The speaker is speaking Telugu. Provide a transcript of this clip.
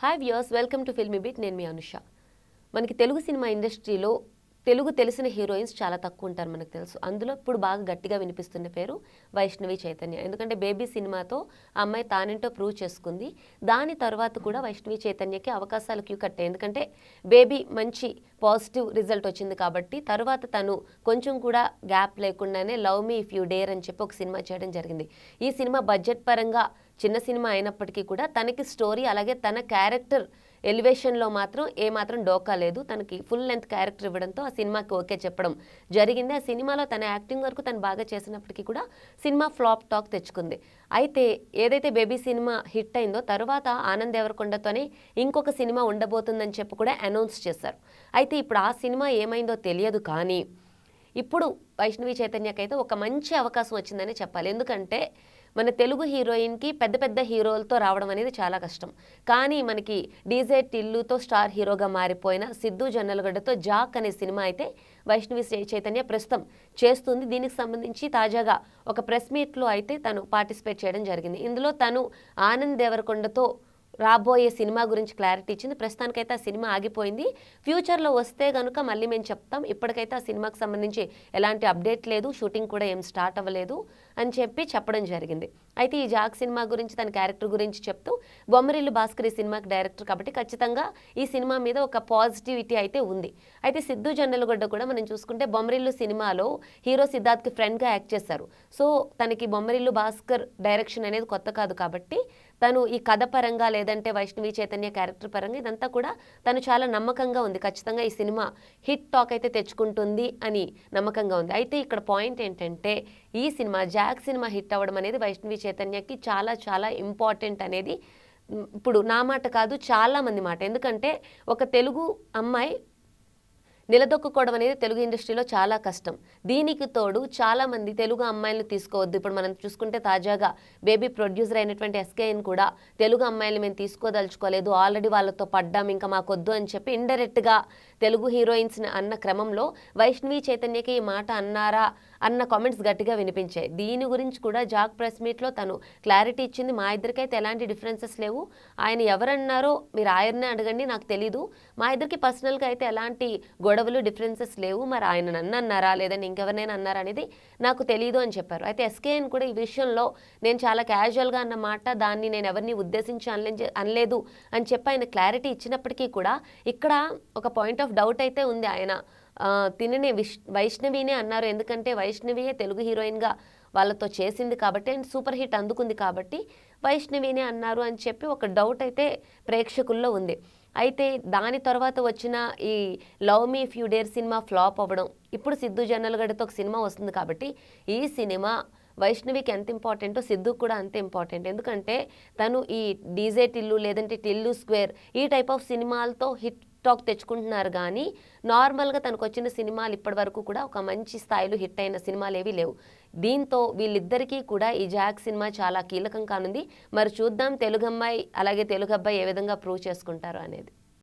Hi viewers, welcome to filmy beat. నేను మీ అనుష. మనకి తెలుగు సినిమా ఇండస్ట్రీలో తెలుగు తెలిసిన హీరోయిన్స్ చాలా తక్కువ ఉంటారు, మనకు తెలుసు. అందులో ఇప్పుడు బాగా గట్టిగా వినిపిస్తున్న పేరు వైష్ణవి చైతన్య. ఎందుకంటే బేబీ సినిమాతో ఆ అమ్మాయి తానేంటో ప్రూవ్ చేసుకుంది. దాని తర్వాత కూడా వైష్ణవి చైతన్యకి అవకాశాలు క్యూ కట్టాయి. ఎందుకంటే బేబీ మంచి పాజిటివ్ రిజల్ట్ వచ్చింది కాబట్టి తర్వాత తను కొంచెం కూడా గ్యాప్ లేకుండానే love me if you dare అని చెప్పి ఒక సినిమా చేయడం జరిగింది. ఈ సినిమా బడ్జెట్ పరంగా చిన్న సినిమా అయినప్పటికీ కూడా తనకి స్టోరీ అలాగే తన క్యారెక్టర్ ఎలివేషన్లో మాత్రం ఏమాత్రం డోకా లేదు. తనకి ఫుల్ లెంత్ క్యారెక్టర్ ఇవ్వడంతో ఆ సినిమాకి ఓకే చెప్పడం జరిగింది. ఆ సినిమాలో తన యాక్టింగ్ వరకు తను బాగా చేసినప్పటికీ కూడా సినిమా ఫ్లాప్ టాక్ తెచ్చుకుంది. అయితే ఏదైతే బేబీ సినిమా హిట్ అయిందో తర్వాత ఆనంద్ దేవరకొండతోనే ఇంకొక సినిమా ఉండబోతుందని చెప్పి కూడా అనౌన్స్ చేశారు. అయితే ఇప్పుడు ఆ సినిమా ఏమైందో తెలియదు, కానీ ఇప్పుడు వైష్ణవి చైతన్యకైతే ఒక మంచి అవకాశం వచ్చిందని చెప్పాలి. ఎందుకంటే మన తెలుగు హీరోయిన్కి పెద్ద పెద్ద హీరోలతో రావడం అనేది చాలా కష్టం. కానీ మనకి డీజే టిల్లుతో స్టార్ హీరోగా మారిపోయిన సిద్ధు జొన్నలగడ్డతో జాక్ అనే సినిమా అయితే వైష్ణవి చైతన్య ప్రస్తుతం చేస్తుంది. దీనికి సంబంధించి తాజాగా ఒక ప్రెస్ మీట్లో అయితే తను పార్టిసిపేట్ చేయడం జరిగింది. ఇందులో తను ఆనంద్ దేవరకొండతో రాబోయే సినిమా గురించి క్లారిటీ ఇచ్చింది. ప్రస్తుతానికైతే ఆ సినిమా ఆగిపోయింది. ఫ్యూచర్లో వస్తే కనుక మళ్ళీ మేము చెప్తాం. ఇప్పటికైతే ఆ సినిమాకి సంబంధించి ఎలాంటి అప్డేట్ లేదు, షూటింగ్ కూడా ఏం స్టార్ట్ అవ్వలేదు అని చెప్పి చెప్పడం జరిగింది. అయితే ఈ జాక్ సినిమా గురించి తన క్యారెక్టర్ గురించి చెప్తూ బొమ్మరిల్లు భాస్కర్ ఈ సినిమాకి డైరెక్టర్ కాబట్టి ఖచ్చితంగా ఈ సినిమా మీద ఒక పాజిటివిటీ అయితే ఉంది. అయితే సిద్ధు జొన్నలగడ్డ కూడా మనం చూసుకుంటే బొమ్మరిల్లు సినిమాలో హీరో సిద్ధార్థ్కి ఫ్రెండ్గా యాక్ట్ చేశారు. సో తనకి బొమ్మరిల్లు భాస్కర్ డైరెక్షన్ అనేది కొత్త కాదు కాబట్టి తను ఈ కథ పరంగా లేదంటే వైష్ణవి చైతన్య క్యారెక్టర్ పరంగా ఇదంతా కూడా తను చాలా నమ్మకంగా ఉంది. ఖచ్చితంగా ఈ సినిమా హిట్ టాక్ అయితే తెచ్చుకుంటుంది అని నమ్మకంగా ఉంది. అయితే ఇక్కడ పాయింట్ ఏంటంటే ఈ సినిమా జాక్ సినిమా హిట్ అవ్వడం అనేది వైష్ణవి చైతన్యకి చాలా చాలా ఇంపార్టెంట్ అనేది ఇప్పుడు నా మాట కాదు, చాలా మంది మాట. ఎందుకంటే ఒక తెలుగు అమ్మాయి నిలదొక్కుకోవడం అనేది తెలుగు ఇండస్ట్రీలో చాలా కష్టం. దీనికి తోడు చాలామంది తెలుగు అమ్మాయిలను తీసుకోవద్దు. ఇప్పుడు మనం చూసుకుంటే తాజాగా బేబీ ప్రొడ్యూసర్ అయినటువంటి ఎస్కేఎన్ కూడా తెలుగు అమ్మాయిలు మేము తీసుకోదలుచుకోలేదు, ఆల్రెడీ వాళ్ళతో పడ్డాం, ఇంకా మాకొద్దు అని చెప్పి ఇండైరెక్ట్గా తెలుగు హీరోయిన్స్ని అన్న క్రమంలో వైష్ణవి చైతన్యకి ఈ మాట అన్నారా అన్న కామెంట్స్ గట్టిగా వినిపించాయి. దీని గురించి కూడా జాక్ ప్రెస్ మీట్లో తను క్లారిటీ ఇచ్చింది. మా ఇద్దరికైతే ఎలాంటి డిఫరెన్సెస్ లేవు, ఆయన ఎవరన్నారో మీరు ఆయన్నే అడగండి, నాకు తెలీదు. మా ఇద్దరికి పర్సనల్గా అయితే ఎలాంటి గొడవలు డిఫరెన్సెస్ లేవు. మరి ఆయన నన్ను అన్నారా లేదంటే ఇంకెవరినైనా అన్నారా అనేది నాకు తెలీదు అని చెప్పారు. అయితే ఎస్కేఎన్ కూడా ఈ విషయంలో నేను చాలా క్యాజువల్గా అన్న మాట, దాన్ని నేను ఎవరిని ఉద్దేశించి అనలేదు అని చెప్పి ఆయన క్లారిటీ ఇచ్చినప్పటికీ కూడా ఇక్కడ ఒక పాయింట్ ఆఫ్ డౌట్ అయితే ఉంది. ఆయన తిననే వైష్ణవినే అన్నారు. ఎందుకంటే వైష్ణవియే తెలుగు హీరోయిన్గా వాళ్ళతో చేసింది కాబట్టి అండ్ సూపర్ హిట్ అందుకుంది కాబట్టి వైష్ణవినే అన్నారు అని చెప్పి ఒక డౌట్ అయితే ప్రేక్షకుల్లో ఉంది. అయితే దాని తర్వాత వచ్చిన ఈ love me if you dare cinema flop అవ్వడం, ఇప్పుడు సిద్ధు జొన్నలగడ్డతో ఒక సినిమా వస్తుంది కాబట్టి ఈ సినిమా వైష్ణవికి ఎంత ఇంపార్టెంటో సిద్ధుకు కూడా అంతే ఇంపార్టెంట్. ఎందుకంటే తను ఈ డీజే టిల్లు లేదంటే టిల్లు స్క్వేర్ ఈ టైప్ ఆఫ్ సినిమాలతో హిట్ టాక్ తెచ్చుకుంటున్నారు, కానీ నార్మల్గా తనకు వచ్చిన సినిమాలు ఇప్పటి వరకు కూడా ఒక మంచి స్థాయిలో హిట్ అయిన సినిమాలు ఏవి లేవు. దీంతో వీళ్ళిద్దరికీ కూడా ఈ జాక్ సినిమా చాలా కీలకం కానుంది. మరి చూద్దాం తెలుగు అమ్మాయి అలాగే తెలుగు అబ్బాయి ఏ విధంగా ప్రూవ్ చేసుకుంటారు అనేది.